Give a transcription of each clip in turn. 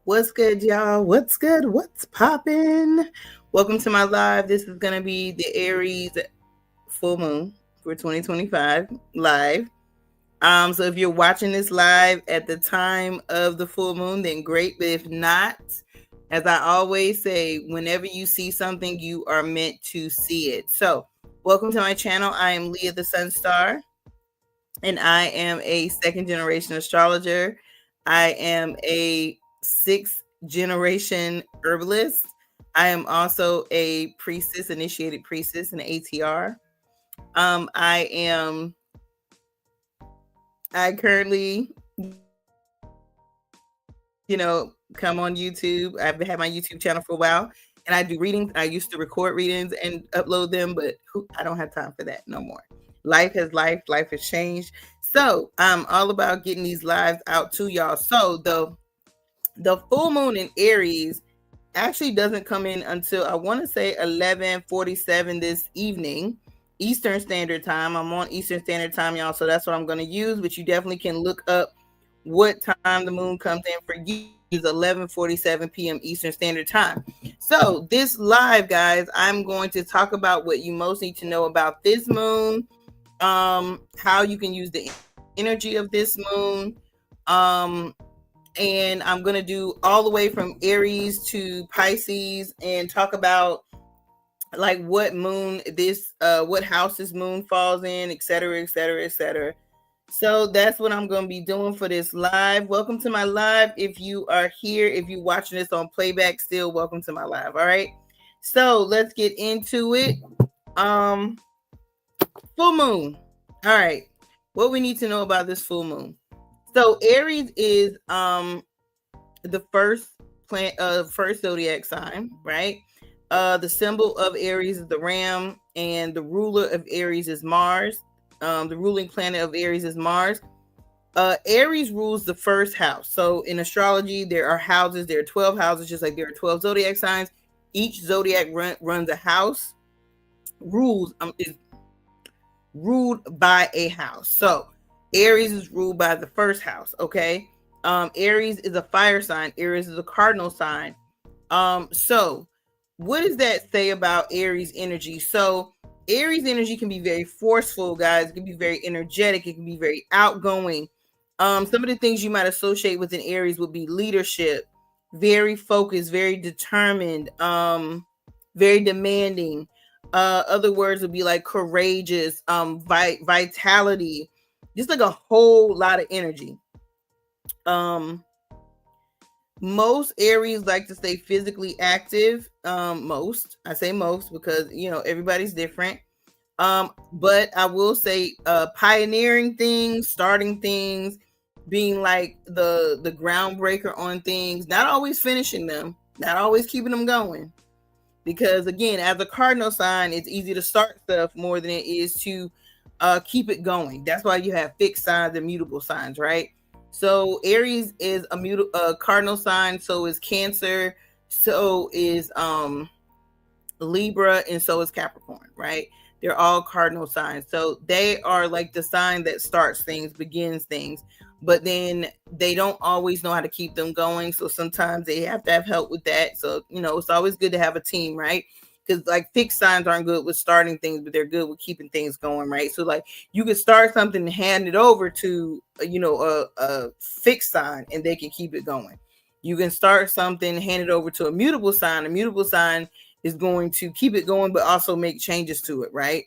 What's good, y'all? What's good? What's poppin'? Welcome to my live. This is gonna be the Aries Full Moon for 2025 live. So if you're watching this live at the time of the full moon, then great. But if not, as I always say, whenever you see something, you are meant to see it. So welcome to my channel. I am Leah the Sun Star, and I am a second generation astrologer. I am a sixth generation herbalist. I am also a priestess, initiated priestess, an ATR. I currently, come on YouTube. I've had my YouTube channel for a while, and I do readings. I used to record readings and upload them, but I don't have time for that no more. Life has changed. So I'm all about getting these lives out to y'all. So the full moon in Aries actually doesn't come in until, I want to say, 11:47 this evening, Eastern Standard Time. I'm on Eastern Standard Time, y'all, so that's what I'm going to use, but you definitely can look up what time the moon comes in for you. Is 11:47 p.m. Eastern Standard Time. So this live, guys, I'm going to talk about what you most need to know about this moon, how you can use the energy of this moon, and I'm going to do all the way from Aries to Pisces and talk about like what moon this what house this moon falls in, etc., etc., etc. So that's what I'm going to be doing for this live. Welcome to my live. If you are here, if you're watching this on playback still, welcome to my live. All right. So let's get into it. Full moon. All right. What we need to know about this full moon. So Aries is the first first zodiac sign, right? The symbol of Aries is the ram, and the ruler of Aries is Mars. The ruling planet of Aries is Mars. Aries rules the first house. So in astrology, there are houses. There are 12 houses, just like there are 12 zodiac signs. Each zodiac runs a house. Is ruled by a house. So Aries is ruled by the first house. Okay. Aries is a fire sign. Aries is a cardinal sign. So what does that say about Aries energy? So Aries energy can be very forceful, guys. It can be very energetic. It can be very outgoing. Some of the things you might associate with an Aries would be leadership, very focused, very determined, very demanding. Other words would be like courageous, vitality, just like a whole lot of energy. Most Aries like to stay physically active. I say most because everybody's different. But I will say pioneering things, starting things, being like the groundbreaker on things, not always finishing them, not always keeping them going. Because again, as a cardinal sign, it's easy to start stuff more than it is to keep it going. That's why you have fixed signs and mutable signs, right? So Aries is a cardinal sign. So is Cancer. So is Libra, and so is Capricorn, right? They're all cardinal signs. So they are like the sign that starts things, begins things, but then they don't always know how to keep them going. So sometimes they have to have help with that. So, it's always good to have a team, right? Because like fixed signs aren't good with starting things, but they're good with keeping things going, right? So like you could start something and hand it over to, a fixed sign, and they can keep it going. You can start something, hand it over to a mutable sign. A mutable sign is going to keep it going, but also make changes to it, right?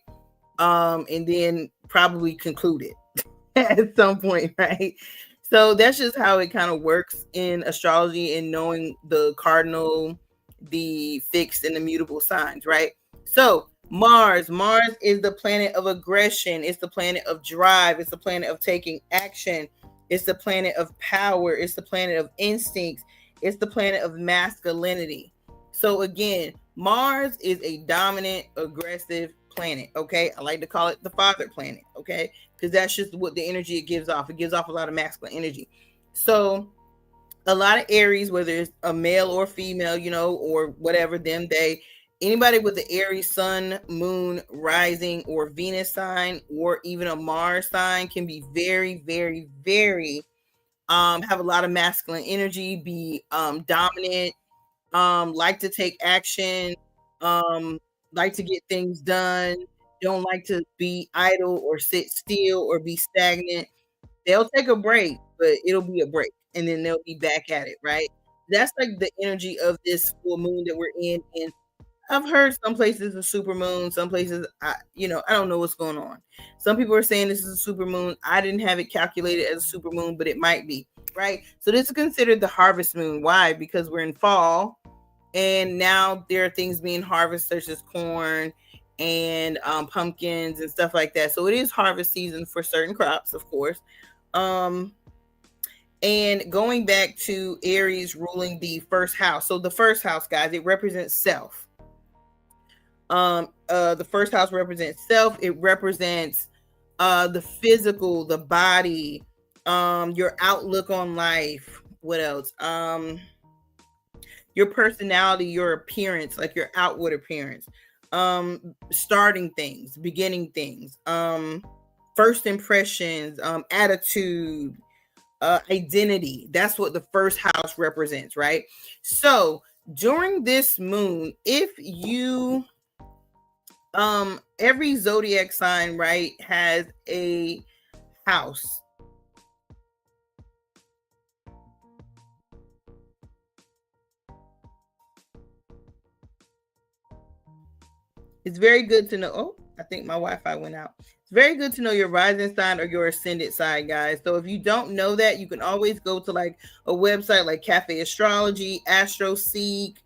And then probably conclude it at some point, right? So that's just how it kind of works in astrology, and knowing the cardinal, the fixed, and the mutable signs, right? So Mars is the planet of aggression. It's the planet of drive. It's the planet of taking action. It's the planet of power. It's the planet of instincts. It's the planet of masculinity. So again, Mars is a dominant, aggressive planet. Okay. I like to call it the father planet. Okay. Because that's just what the energy it gives off. It gives off a lot of masculine energy. So a lot of Aries, whether it's a male or female, or whatever, anybody with the Aries sun, moon, rising, or Venus sign, or even a Mars sign can be very, very, very have a lot of masculine energy, be dominant, like to take action, like to get things done, don't like to be idle or sit still or be stagnant. They'll take a break, but it'll be a break and then they'll be back at it, right? That's like the energy of this full moon that we're in. And I've heard some places a super moon, some places, I don't know what's going on. Some people are saying this is a super moon. I didn't have it calculated as a super moon, but it might be, right? So this is considered the harvest moon. Why? Because we're in fall and now there are things being harvested such as corn and pumpkins and stuff like that. So it is harvest season for certain crops, of course. And going back to Aries ruling the first house. So the first house, guys, it represents self. The first house represents self. It represents the physical, the body, your outlook on life. What else? Your personality, your appearance, like your outward appearance, starting things, beginning things, first impressions, attitude, identity. That's what the first house represents, right? So during this moon, if you every zodiac sign, right, has a house. It's very good to know. Oh, I think my Wi-Fi went out. It's very good to know your rising sign or your ascendant sign, guys. So if you don't know that, you can always go to like a website like Cafe Astrology, AstroSeek,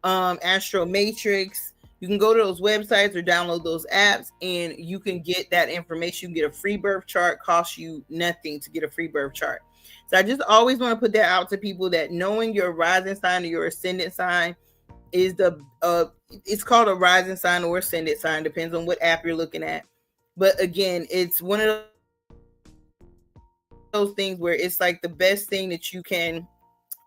Astro Matrix. You can go to those websites or download those apps and you can get that information. You can get a free birth chart, costs you nothing to get a free birth chart. So I just always want to put that out to people, that knowing your rising sign or your ascendant sign is it's called a rising sign or ascendant sign, depends on what app you're looking at. But again, it's one of those things where it's like the best thing that you can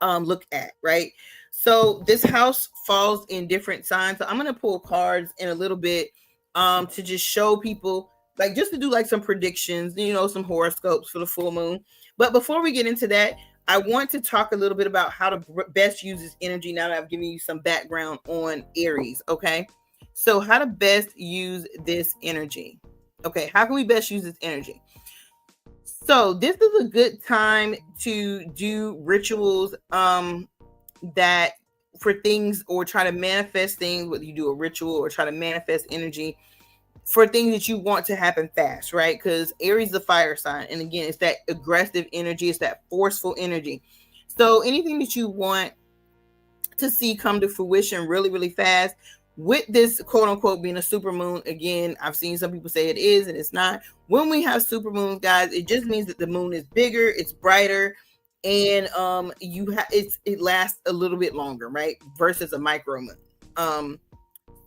look at, right? So this house falls in different signs. So I'm going to pull cards in a little bit to just show people, like just to do like some predictions, some horoscopes for the full moon. But before we get into that, I want to talk a little bit about how to best use this energy now that I've given you some background on Aries, okay? So how to best use this energy. Okay, how can we best use this energy? So this is a good time to do rituals that for things, or try to manifest things, whether you do a ritual or try to manifest energy for things that you want to happen fast, right? Because Aries is a fire sign. And again, it's that aggressive energy. It's that forceful energy. So anything that you want to see come to fruition really, really fast, with this quote unquote being a super moon, again, I've seen some people say it is and it's not. When we have super moons, guys, it just means that the moon is bigger, it's brighter, and it lasts a little bit longer, right? Versus a micro moon.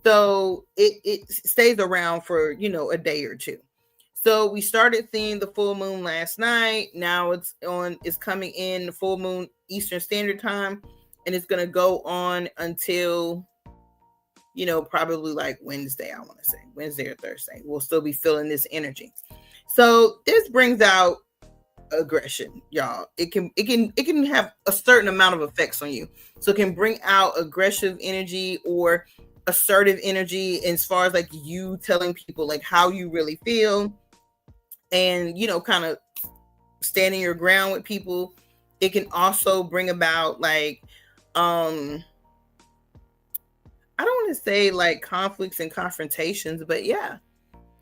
So it stays around for, a day or two. So we started seeing the full moon last night. Now it's coming in the full moon Eastern Standard Time, and it's going to go on until, probably like Wednesday, I want to say Wednesday or Thursday. We'll still be feeling this energy. So this brings out aggression, y'all. It can have a certain amount of effects on you. So it can bring out aggressive energy or assertive energy, as far as like you telling people like how you really feel, and kind of standing your ground with people. It can also bring about like I don't want to say like conflicts and confrontations, but yeah.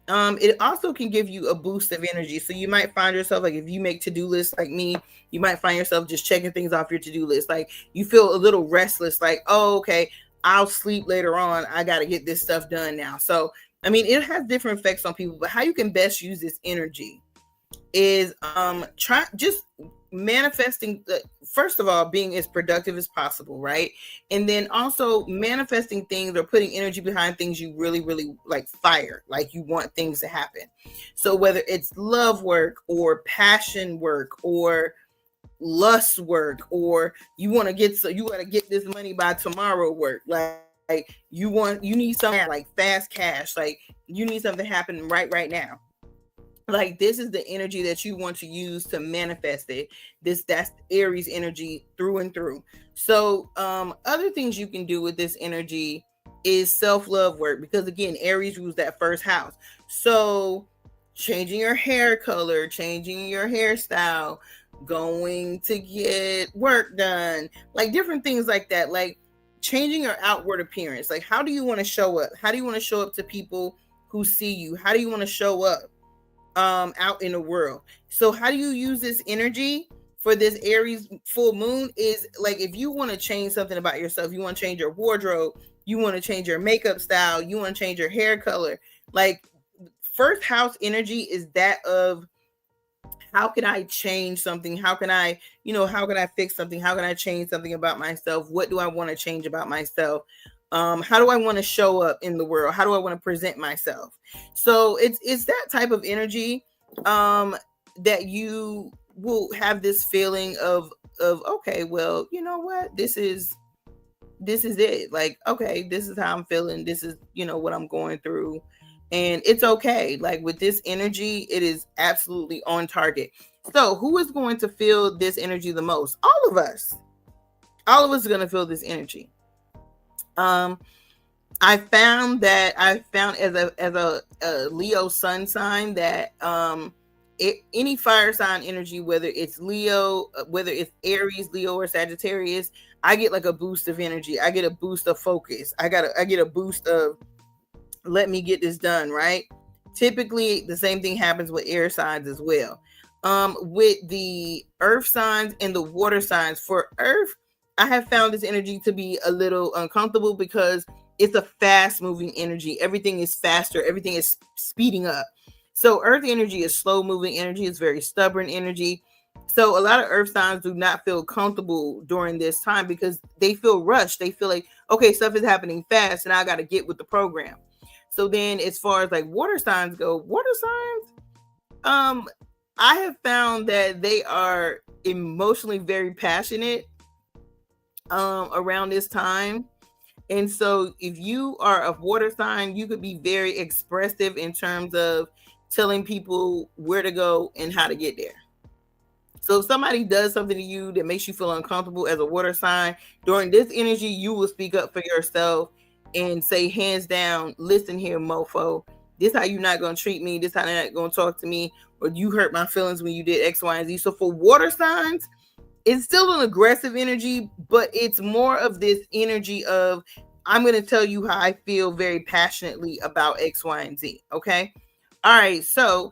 It also can give you a boost of energy. So you might find yourself, like if you make to-do lists like me, you might find yourself just checking things off your to-do list. Like you feel a little restless, like, oh, okay, I'll sleep later on. I got to get this stuff done now. So, I mean, it has different effects on people, but how you can best use this energy is try just manifesting, first of all, being as productive as possible, right? And then also manifesting things or putting energy behind things you really, really like fire, like you want things to happen. So whether it's love work or passion work or lust work, or you want to get this money by tomorrow work, like you need something like fast cash, like you need something to happen right now. Like, this is the energy that you want to use to manifest it. That's Aries energy through and through. So other things you can do with this energy is self-love work, because again, Aries rules that first house. So changing your hair color, changing your hairstyle, going to get work done, like different things like that, like changing your outward appearance. Like, how do you want to show up? How do you want to show up to people who see you? How do you want to show up out in the world? So how do you use this energy for this Aries full moon? Is like, if you want to change something about yourself, you want to change your wardrobe, you want to change your makeup style, you want to change your hair color, like first house energy is that of, how can I change something? How can I, how can I fix something? How can I change something about myself? What do I want to change about myself? How do I want to show up in the world? How do I want to present myself? So it's that type of energy that you will have this feeling of okay, well, you know what? This is it. Like, okay, this is how I'm feeling. This is, what I'm going through. And it's okay. Like, with this energy, it is absolutely on target. So who is going to feel this energy the most? All of us. All of us are going to feel this energy. I found as a Leo sun sign that any fire sign energy, whether it's Leo, whether it's Aries, Leo, or Sagittarius, I get like a boost of energy. I get a boost of focus. I get a boost of, let me get this done, right? Typically, the same thing happens with air signs as well. With the earth signs and the water signs, for earth, I have found this energy to be a little uncomfortable because it's a fast moving energy. Everything is faster. Everything is speeding up. So earth energy is slow moving energy. It's very stubborn energy. So a lot of earth signs do not feel comfortable during this time because they feel rushed. They feel like, okay, stuff is happening fast and I got to get with the program. So then as far as like water signs go, water signs, I have found that they are emotionally very passionate around this time. And so if you are a water sign, you could be very expressive in terms of telling people where to go and how to get there. So if somebody does something to you that makes you feel uncomfortable as a water sign, during this energy, you will speak up for yourself and say, hands down, listen here, mofo. This how you're not going to treat me. This how you're not going to talk to me. Or you hurt my feelings when you did X, Y, and Z. So for water signs, it's still an aggressive energy, but it's more of this energy of, I'm going to tell you how I feel very passionately about X, Y, and Z. Okay. All right. So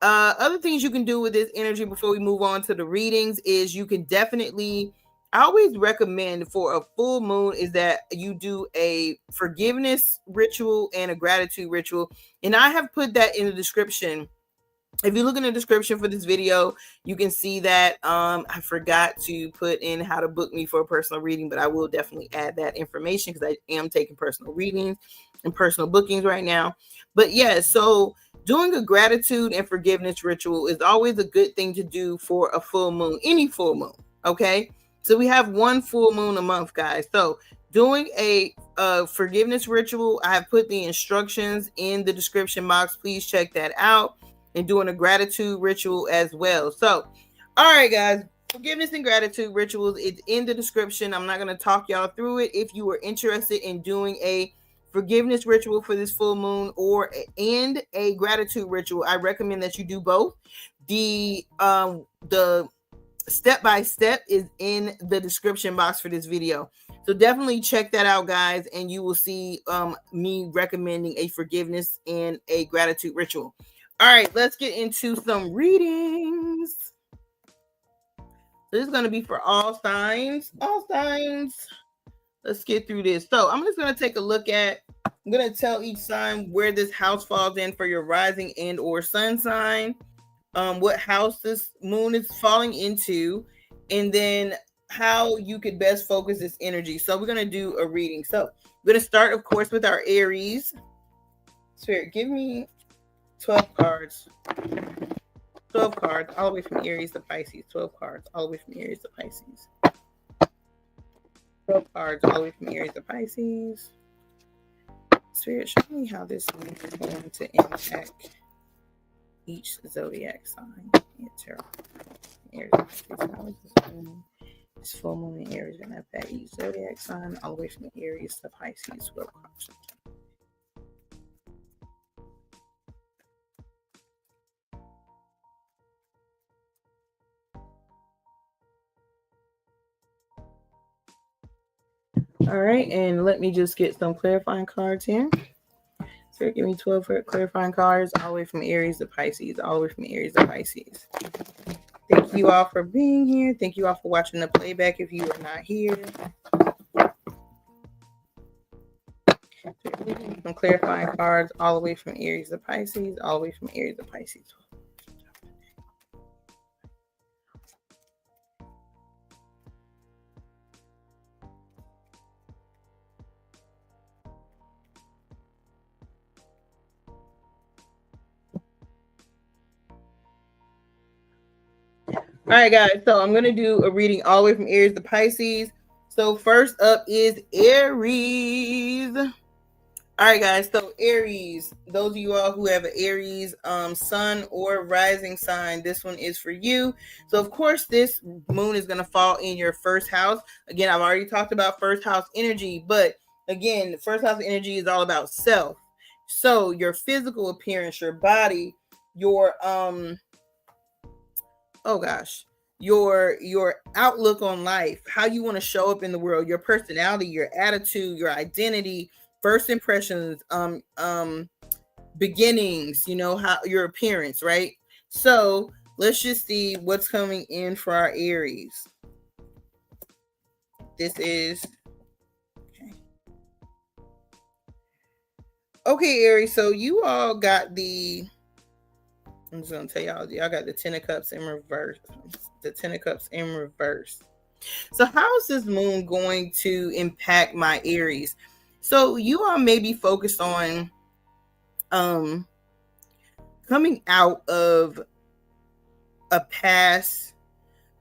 other things you can do with this energy before we move on to the readings is you can definitely, I always recommend for a full moon is that you do a forgiveness ritual and a gratitude ritual. And I have put that in the description. If you look in the description for this video, you can see that I forgot to put in how to book me for a personal reading, but I will definitely add that information because I am taking personal readings and personal bookings right now. But yeah, so doing a gratitude and forgiveness ritual is always a good thing to do for a full moon, any full moon. Okay. So we have one full moon a month, guys. So doing a forgiveness ritual, I have put the instructions in the description box. Please check that out. And doing a gratitude ritual as well. So, all right, guys, forgiveness and gratitude rituals, it's in the description. I'm not going to talk y'all through it. If you are interested in doing a forgiveness ritual for this full moon and a gratitude ritual, I recommend that you do both. The step-by-step is in the description box for this video. So definitely check that out, guys, and you will see me recommending a forgiveness and a gratitude ritual. All right, let's get into some readings. This is going to be for all signs. All signs. Let's get through this. So I'm just going to take a look at, I'm going to tell each sign where this house falls in for your rising and or sun sign, what house this moon is falling into, and then how you could best focus this energy. So we're going to do a reading. So we're going to start, of course, with our Aries. Spirit, give me 12 cards. 12 cards, all the way from Aries to Pisces. 12 cards, all the way from Aries to Pisces. 12 cards, all the way from Aries to Pisces. Spirit, show me how this is going to impact each zodiac sign. Yeah, tarot. Aries, it's full moon in Aries and that each zodiac sign, all the way from Aries to Pisces. All right, and let me just get some clarifying cards here. So give me 12 clarifying cards, all the way from Aries to Pisces, all the way from Aries to Pisces. Thank you all for being here. Thank you all for watching the playback if you are not here. Some clarifying cards, all the way from Aries to Pisces, all the way from Aries to Pisces. All right, guys. So I'm going to do a reading all the way from Aries to Pisces. So first up is Aries. All right, guys. So Aries, those of you all who have an Aries sun or rising sign, this one is for you. So of course, this moon is going to fall in your first house. Again, I've already talked about first house energy, but again, the first house energy is all about self. So your physical appearance, your body, your your outlook on life, how you want to show up in the world, your personality, your attitude, your identity, first impressions, beginnings, how your appearance, right? So let's just see what's coming in for our Aries. This is okay, Aries. So you all got I'm just gonna tell y'all got the Ten of Cups in reverse. The Ten of Cups in reverse. So how is this moon going to impact my Aries? So you all may be focused on coming out of a past,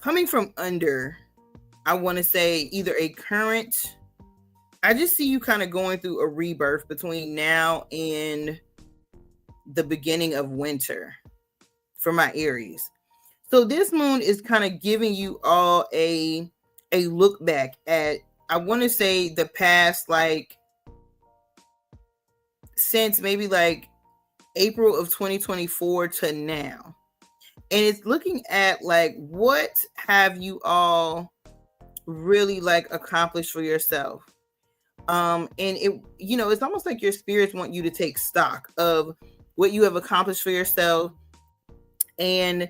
coming from under, I want to say either a current. I just see you kind of going through a rebirth between now and the beginning of winter for my Aries. So this moon is kind of giving you all a look back at, I want to say, the past, like since maybe like April of 2024 to now. And it's looking at like, what have you all really like accomplished for yourself? And it, it's almost like your spirits want you to take stock of what you have accomplished for yourself, and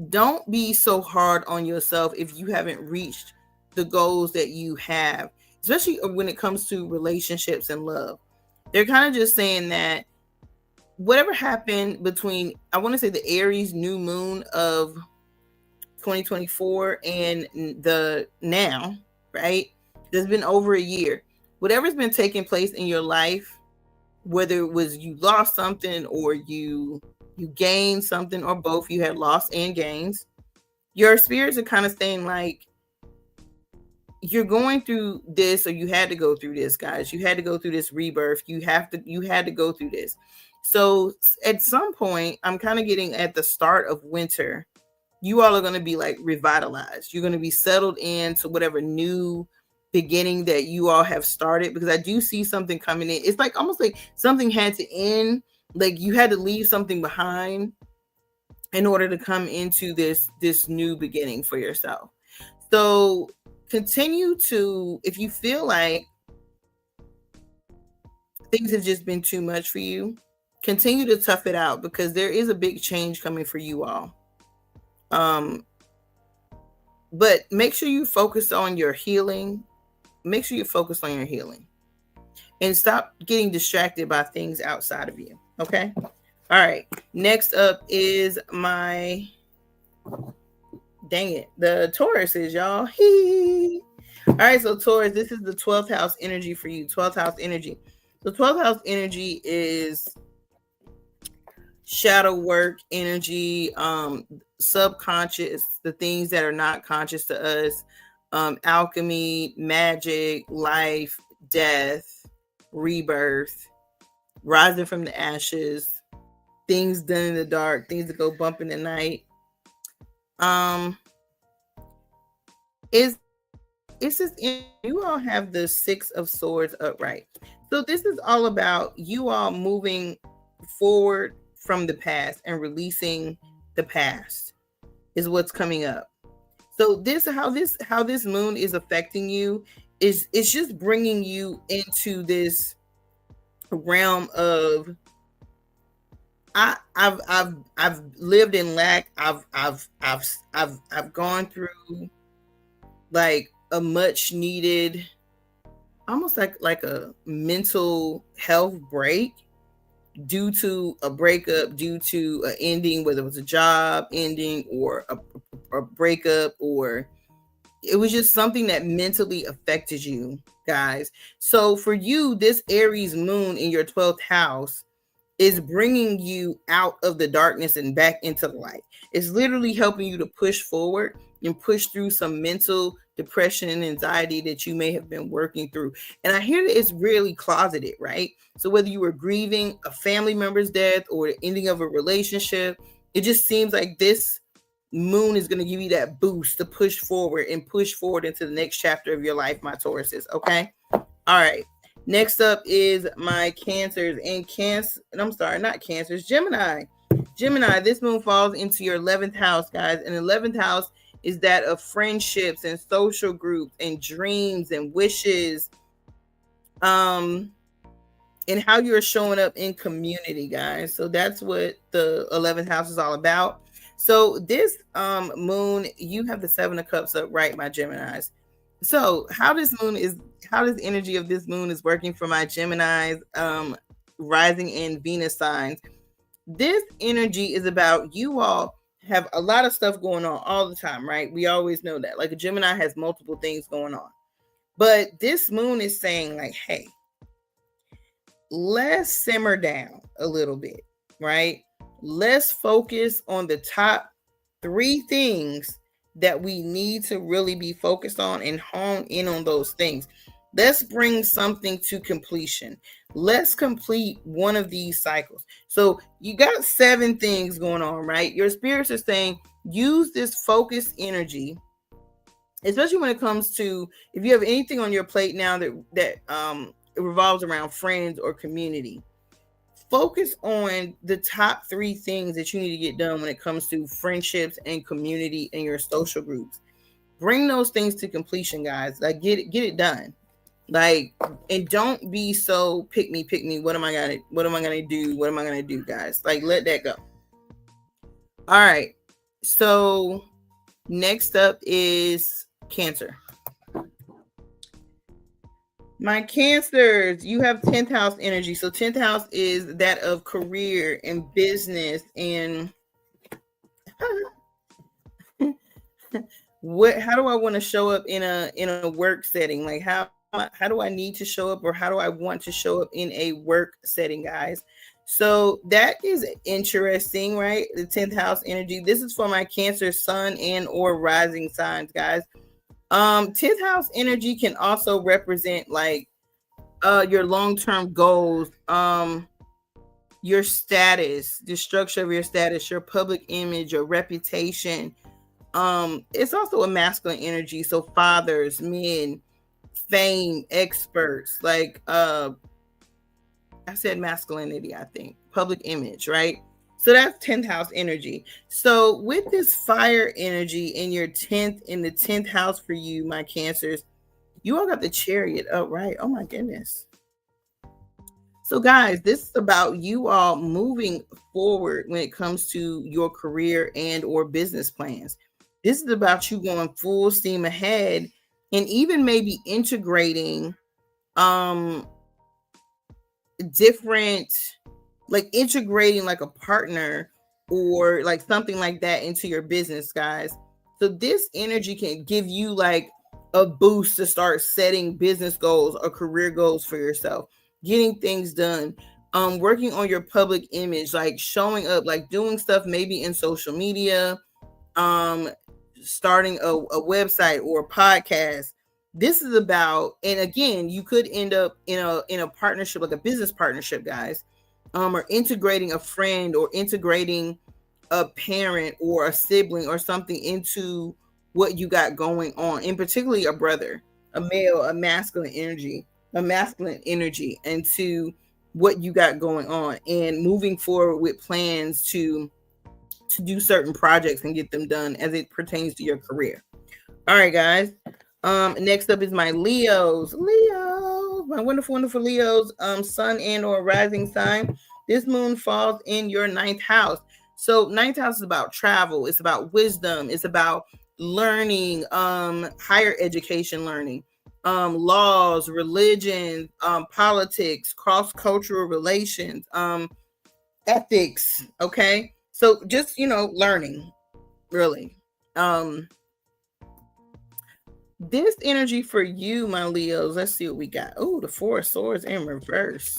don't be so hard on yourself if you haven't reached the goals that you have, especially when it comes to relationships and love. They're kind of just saying that whatever happened between, I want to say, the Aries new moon of 2024 and the now, right? There's been over a year. Whatever's been taking place in your life, whether it was you lost something or you gained something, or both, you had loss and gains, your spirits are kind of saying like, you're going through this, or you had to go through this, guys. You had to go through this rebirth. You had to go through this. So at some point, I'm kind of getting at the start of winter, you all are going to be like revitalized. You're going to be settled into whatever new beginning that you all have started, because I do see something coming in. It's like almost like something had to end, like you had to leave something behind in order to come into this new beginning for yourself. So continue to, if you feel like things have just been too much for you, continue to tough it out, because there is a big change coming for you all. But make sure you focus on your healing. Make sure you focus on your healing and stop getting distracted by things outside of you. Okay. All right. Next up is the Tauruses, y'all. All right. So Taurus, this is the 12th house energy for you. 12th house energy. So 12th house energy is shadow work energy, subconscious, the things that are not conscious to us, alchemy, magic, life, death, rebirth, rising from the ashes, things done in the dark, things that go bump in the night. It's just you all have the Six of Swords upright. So this is all about you all moving forward from the past and releasing the past is what's coming up. So this how this moon is affecting you is it's just bringing you into this realm of I've lived in lack. I've gone through like a much needed, almost like a mental health break due to a breakup, due to an ending, whether it was a job ending or a breakup, or it was just something that mentally affected you, guys. So for you, this Aries moon in your 12th house is bringing you out of the darkness and back into the light. It's literally helping you to push forward and push through some mental depression and anxiety that you may have been working through. And I hear that it's really closeted, right? So whether you were grieving a family member's death or the ending of a relationship, it just seems like this moon is going to give you that boost to push forward and push forward into the next chapter of your life, my Tauruses. Okay. All right. Next up is my Cancers and not Cancers, Gemini. Gemini, this moon falls into your 11th house, guys. And 11th house is that of friendships and social groups and dreams and wishes. And how you're showing up in community, guys. So that's what the 11th house is all about. So this moon, you have the 7 of Cups up, right, my Geminis. So how this energy of this moon is working for my Geminis, rising in Venus signs. This energy is about you all have a lot of stuff going on all the time, right? We always know that. Like a Gemini has multiple things going on. But this moon is saying like, hey, let's simmer down a little bit, right? Let's focus on the top 3 things that we need to really be focused on and hone in on those things. Let's bring something to completion. Let's complete one of these cycles. So you got 7 things going on, right? Your spirits are saying use this focused energy, especially when it comes to if you have anything on your plate now that it revolves around friends or community. Focus on the top 3 things that you need to get done when it comes to friendships and community and your social groups. Bring those things to completion, guys. Like get it done. Like, and don't be so pick me. What am I gonna do, guys? Like, let that go. All right. So next up is Cancer. My Cancers, you have 10th house energy. So 10th house is that of career and business and how do I want to show up in a work setting? Like how do I need to show up, or how do I want to show up in a work setting, guys? So that is interesting, right? The 10th house energy. This is for my Cancer sun and or rising signs, guys. 10th house energy can also represent like your long-term goals, your status, the structure of your status, your public image, your reputation. It's also a masculine energy, so fathers, men, fame, experts, like I said masculinity, I think, public image, right? So that's 10th house energy. So with this fire energy in your 10th, in the 10th house for you, my Cancers, you all got the Chariot up, right? Oh my goodness. So guys, this is about you all moving forward when it comes to your career and or business plans. This is about you going full steam ahead and even maybe integrating different, like integrating like a partner or like something like that into your business, guys. So this energy can give you like a boost to start setting business goals or career goals for yourself, getting things done, working on your public image, like showing up, like doing stuff maybe in social media, starting a website or a podcast. This is about, and again, you could end up in a partnership, like a business partnership, guys. or integrating a friend or integrating a parent or a sibling or something into what you got going on, and particularly a brother, a male, a masculine energy into what you got going on, and moving forward with plans to do certain projects and get them done as it pertains to your career. All right, guys. Next up is my Leos. My wonderful, wonderful Leos, sun and or rising sign. This moon falls in your ninth house. So ninth house is about travel. It's about wisdom. It's about learning, higher education learning, laws, religion, politics, cross-cultural relations, ethics. Okay. So just, learning, really. This energy for you, my Leos, let's see what we got. Oh, the Four of Swords in reverse.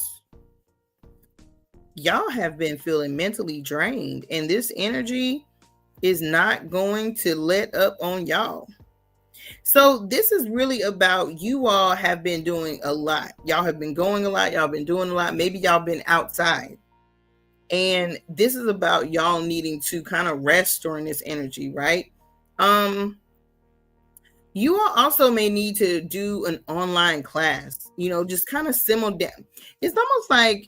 Y'all have been feeling mentally drained, and this energy is not going to let up on y'all. So this is really about, you all have been doing a lot. Y'all have been going a lot. Y'all been doing a lot. Maybe y'all been outside. And this is about y'all needing to kind of rest during this energy, right? You all also may need to do an online class, just kind of simmer down. It's almost like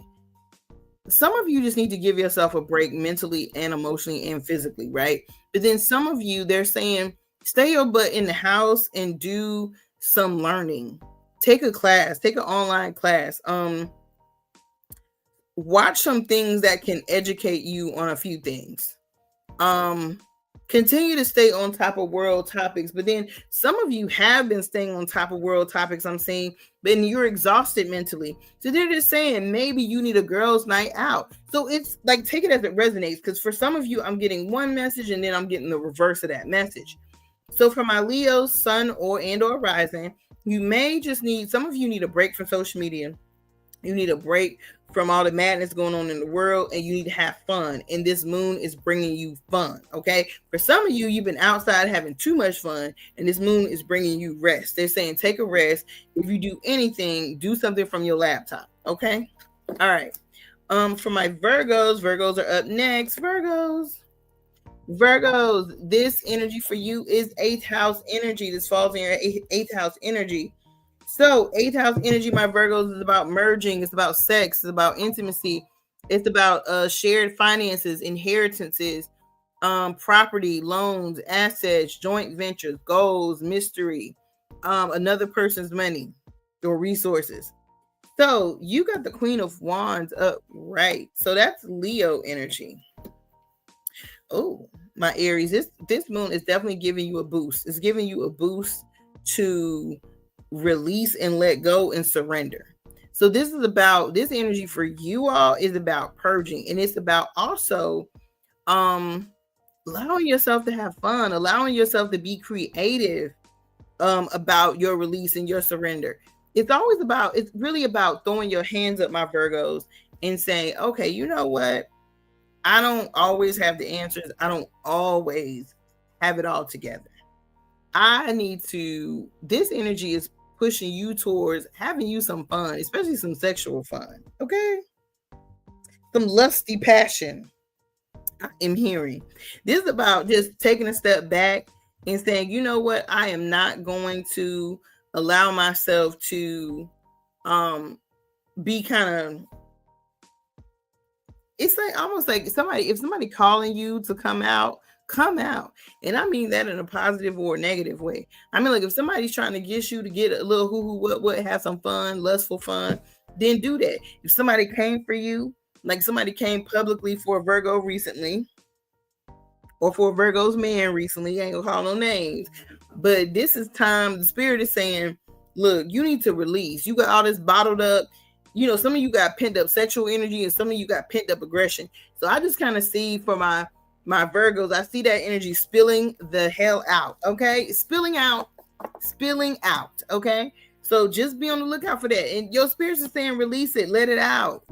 some of you just need to give yourself a break mentally and emotionally and physically, right? But then some of you, they're saying, stay your butt in the house and do some learning. Take a class, take an online class. Watch some things that can educate you on a few things. Continue to stay on top of world topics, but then some of you have been staying on top of world topics, I'm saying, but you're exhausted mentally. So they're just saying maybe you need a girls' night out. So it's like, take it as it resonates, because for some of you, I'm getting one message and then I'm getting the reverse of that message. So for my Leos, sun or rising, you may just need, some of you need a break from social media. You need a break from all the madness going on in the world, and you need to have fun. And this moon is bringing you fun, okay? For some of you, you've been outside having too much fun, and this moon is bringing you rest. They're saying take a rest. If you do anything, do something from your laptop, okay? All right. For my Virgos are up next. Virgos, this energy for you is 8th house energy. This falls in your 8th house energy. So 8th house energy, my Virgos, is about merging. It's about sex. It's about intimacy. It's about shared finances, inheritances, property, loans, assets, joint ventures, goals, mystery, another person's money or resources. So you got the Queen of Wands up right. So that's Leo energy. Oh, my Aries, this moon is definitely giving you a boost. It's giving you a boost to release and let go and surrender. So this energy for you all is about purging, and it's about also allowing yourself to have fun, allowing yourself to be creative about your release and your surrender. It's really about throwing your hands up, my Virgos, and saying, okay, you know what? I don't always have the answers. I don't always have it all together. This energy is pushing you towards having you some fun, especially some sexual fun, okay? Some lusty passion, I am hearing. This is about just taking a step back and saying, you know what? I am not going to allow myself to be kind of, it's like almost like if somebody calling you to come out. And I mean that in a positive or negative way. I mean, like, if somebody's trying to get you to get a little what, have some fun, lustful fun, then do that. If somebody came for you, like somebody came publicly for a Virgo recently, or for a Virgo's man recently, I ain't gonna call no names, but this is time. The spirit is saying, look, you need to release. You got all this bottled up. Some of you got pent up sexual energy, and some of you got pent up aggression. So I just kind of see for my Virgos, I see that energy spilling the hell out, okay? Spilling out, okay? So just be on the lookout for that. And your spirits are saying, release it, let it out,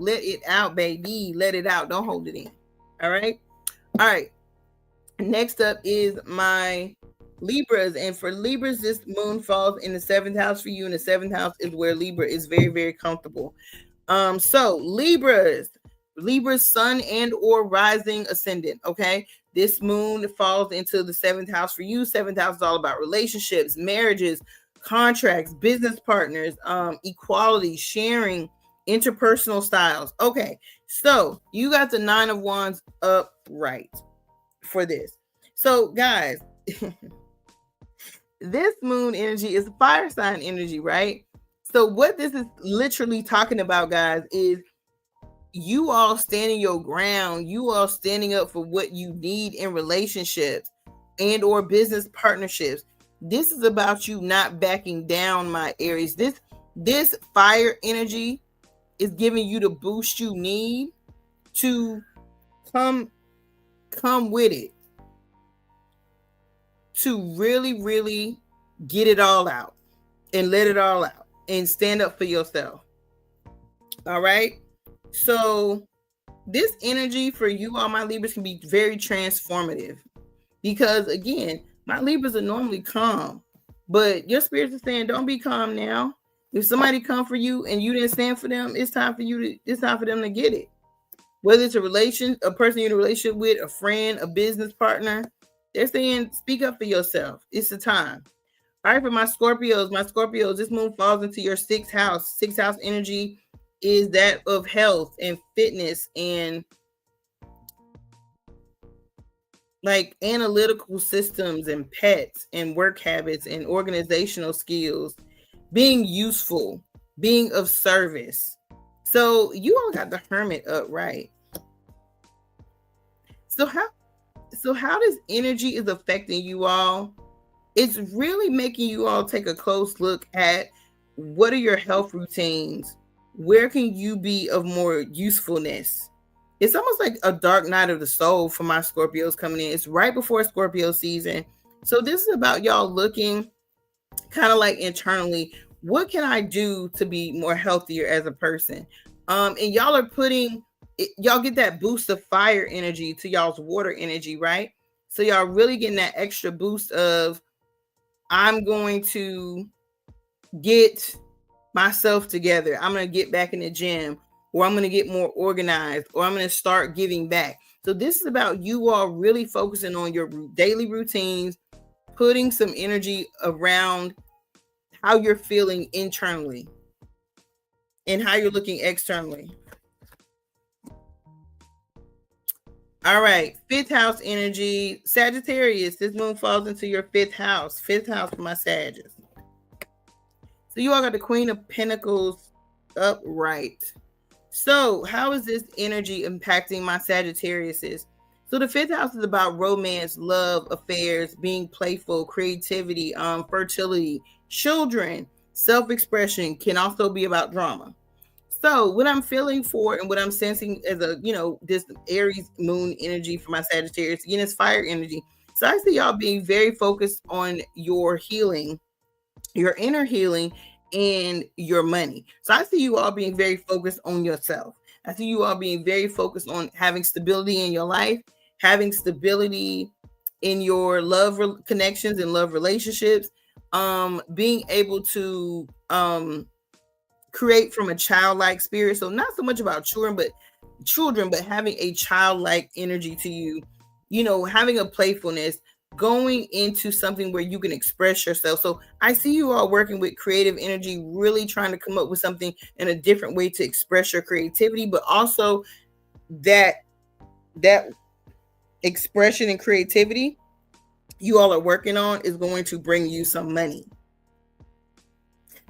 baby, let it out. Don't hold it in, all right? All right, next up is my Libras. And for Libras, this moon falls in the 7th house for you, and the 7th house is where Libra is very, very comfortable. So Libras, Libra, sun and or rising ascendant. Okay, this moon falls into the 7th house for you. 7th house is all about relationships, marriages, contracts, business partners, equality, sharing, interpersonal styles. Okay, so you got the 9 of Wands upright for this. So guys, this moon energy is fire sign energy, right? So what this is literally talking about, guys, is you all standing your ground, you all standing up for what you need in relationships and or business partnerships. This is about you not backing down, my Aries. This fire energy is giving you the boost you need to come with it, to really get it all out and let it all out and stand up for yourself. All right. So this energy for you, all my Libras, can be very transformative because, again, my Libras are normally calm, but your spirits are saying, don't be calm now. If somebody come for you and you didn't stand for them, it's time for them to get it. Whether it's a person you're in a relationship with, a friend, a business partner, they're saying, speak up for yourself. It's the time. All right, for my Scorpios, this moon falls into your 6th house. 6th house energy is that of health and fitness and like analytical systems and pets and work habits and organizational skills, being useful, being of service. So you all got the Hermit upright. So how this energy is affecting you all? It's really making you all take a close look at what are your health routines? Where can you be of more usefulness? It's almost like a dark night of the soul for my Scorpios coming in. It's right before Scorpio season. So this is about y'all looking kind of like internally, what can I do to be more healthier as a person? And y'all are y'all get that boost of fire energy to y'all's water energy, right? So y'all really getting that extra boost of, I'm going to get myself together. I'm going to get back in the gym, or I'm going to get more organized, or I'm going to start giving back. So this is about you all really focusing on your daily routines, putting some energy around how you're feeling internally and how you're looking externally. All right, 5th house energy, Sagittarius. This moon falls into your 5th house. 5th house for my Sagittarius. So you all got the Queen of Pentacles upright. So how is this energy impacting my Sagittariuses? So the 5th house is about romance, love, affairs, being playful, creativity, fertility, children, self-expression, can also be about drama. So what I'm feeling for and what I'm sensing as this Aries moon energy for my Sagittarius, again, is fire energy. So I see y'all being very focused on your healing, your inner healing, and your money. So I see you all being very focused on yourself. I see you all being very focused on having stability in your life, having stability in your love connections and love relationships, being able to create from a childlike spirit. So not so much about children, but having a childlike energy to you, having a playfulness, going into something where you can express yourself. So I see you all working with creative energy, really trying to come up with something in a different way to express your creativity, but also that expression and creativity you all are working on is going to bring you some money.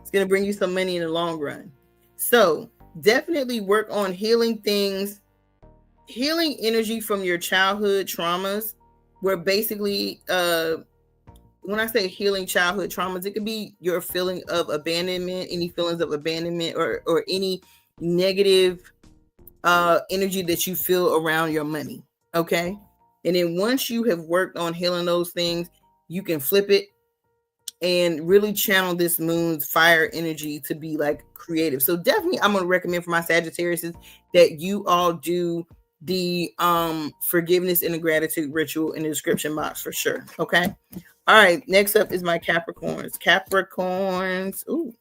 It's going to bring you some money in the long run. So definitely work on healing things, healing energy from your childhood traumas, where basically, when I say healing childhood traumas, it could be your feeling of abandonment, any feelings of abandonment, or any negative energy that you feel around your money. Okay. And then once you have worked on healing those things, you can flip it and really channel this moon's fire energy to be like creative. So definitely I'm going to recommend for my Sagittarius that you all do the forgiveness and the gratitude ritual in the description box for sure. Okay. All right. Next up is my Capricorns. Ooh,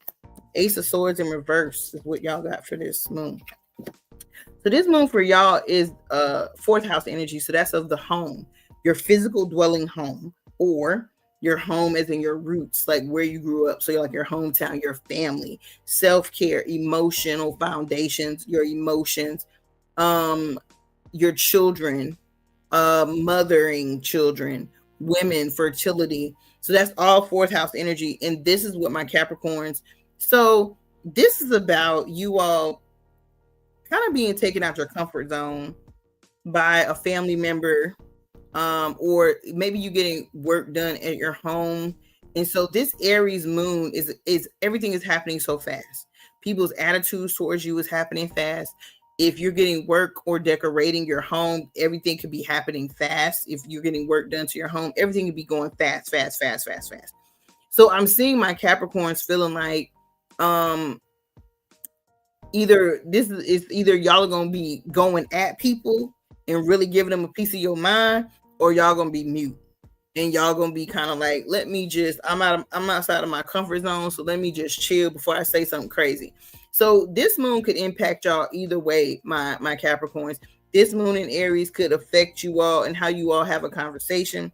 Ace of Swords in reverse is what y'all got for this moon. So this moon for y'all is fourth house energy. So that's of the home, your physical dwelling home, or your home as in your roots, like where you grew up. So you're like your hometown, your family, self-care, emotional foundations, your emotions, your children, mothering children, women, fertility. So that's all fourth house energy. And this is what my Capricorns. So this is about you all kind of being taken out your comfort zone by a family member, or maybe you getting work done at your home. And so this Aries moon is everything is happening so fast. People's attitudes towards you is happening fast. If you're getting work or decorating your home, everything could be happening fast. If you're getting work done to your home, everything could be going fast, fast, fast, fast, fast. So I'm seeing my Capricorns feeling like either y'all are gonna be going at people and really giving them a piece of your mind, or y'all gonna be mute and y'all gonna be kind of like, I'm outside of my comfort zone, so let me just chill before I say something crazy. So this moon could impact y'all either way, my Capricorns. This moon in Aries could affect you all and how you all have a conversation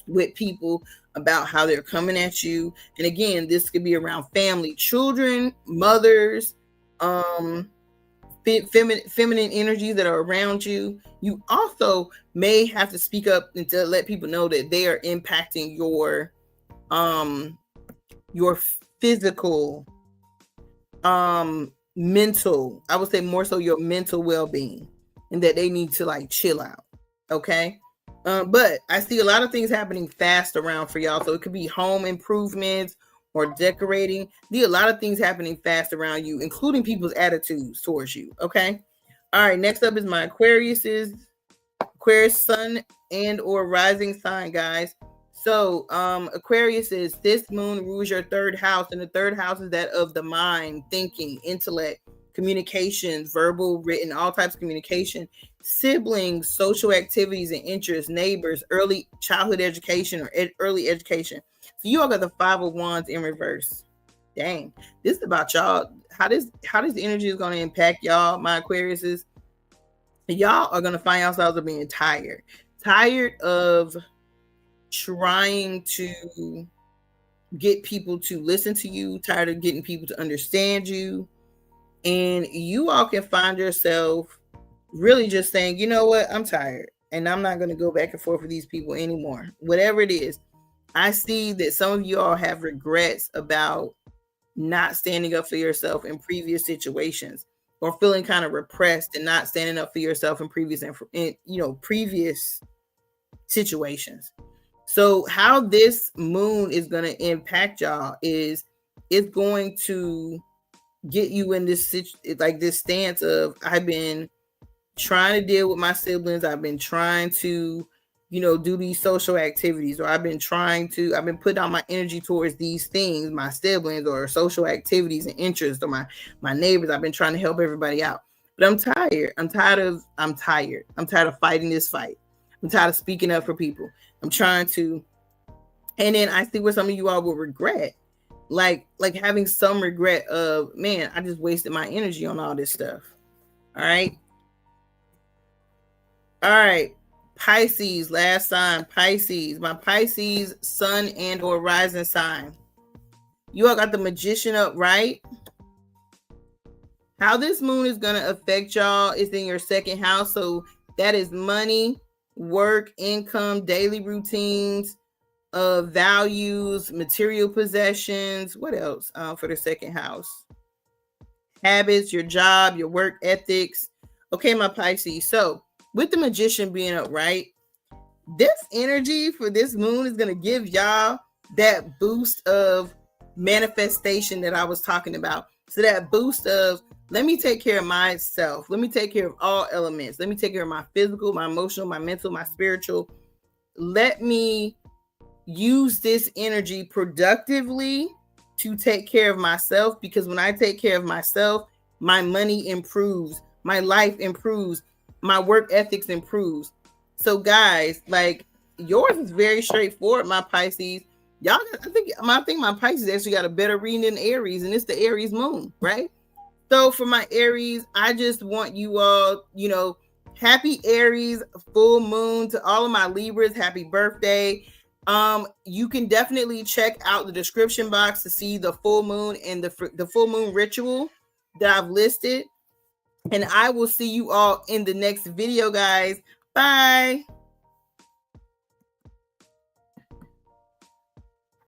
with people about how they're coming at you. And again, this could be around family, children, mothers, feminine energies that are around you. You also may have to speak up and to let people know that they are impacting your physical, mental, I would say more so your mental well-being, and that they need to like chill out. Okay. But I see a lot of things happening fast around for y'all. So it could be home improvements or decorating. A lot of things happening fast around you, including people's attitudes towards you. Okay. All right. Next up is my Aquarius sun and or rising sign, guys. So Aquarius is this moon rules your third house, and the third house is that of the mind, thinking, intellect, communications, verbal, written, all types of communication, siblings, social activities and interests, neighbors, early childhood education or early education. So you all got the Five of Wands in reverse. Dang, this is about y'all. How this energy is going to impact y'all, my Aquariuses. Y'all are going to find yourselves being tired of trying to get people to listen to you, tired of getting people to understand you. And you all can find yourself really just saying, you know what, I'm tired and I'm not going to go back and forth with these people anymore. Whatever it is, I see that some of you all have regrets about not standing up for yourself in previous situations, or feeling kind of repressed and not standing up for yourself in previous situations. So how this moon is going to impact y'all is it's going to get you in this stance of, I've been trying to deal with my siblings. I've been trying to, do these social activities, or I've been putting out my energy towards these things, my siblings or social activities and interests, or my neighbors. I've been trying to help everybody out, but I'm tired. I'm tired of fighting this fight. I'm tired of speaking up for people. I'm trying to, and then I see where some of you all will regret, like having some regret of, man, I just wasted my energy on all this stuff. All right. Pisces, last sign, Pisces. My Pisces sun and or rising sign. You all got the Magician up, right? How this moon is going to affect y'all is in your second house. So that is money, work, income, daily routines, values, material possessions. What else for the second house? Habits, your job, your work ethics. Okay, my Pisces. So with the Magician being up, right, this energy for this moon is going to give y'all that boost of manifestation that I was talking about. So that boost of, let me take care of myself. Let me take care of all elements. Let me take care of my physical, my emotional, my mental, my spiritual. Let me use this energy productively to take care of myself, because when I take care of myself, my money improves, my life improves, my work ethics improves. So guys, like, yours is very straightforward, my Pisces. I think my Pisces actually got a better reading than Aries, and it's the Aries moon, right? So for my Aries, I just want you all, you know, happy Aries full moon. To all of my Libras, happy birthday. You can definitely check out the description box to see the full moon and the full moon ritual that I've listed. And I will see you all in the next video, guys. Bye.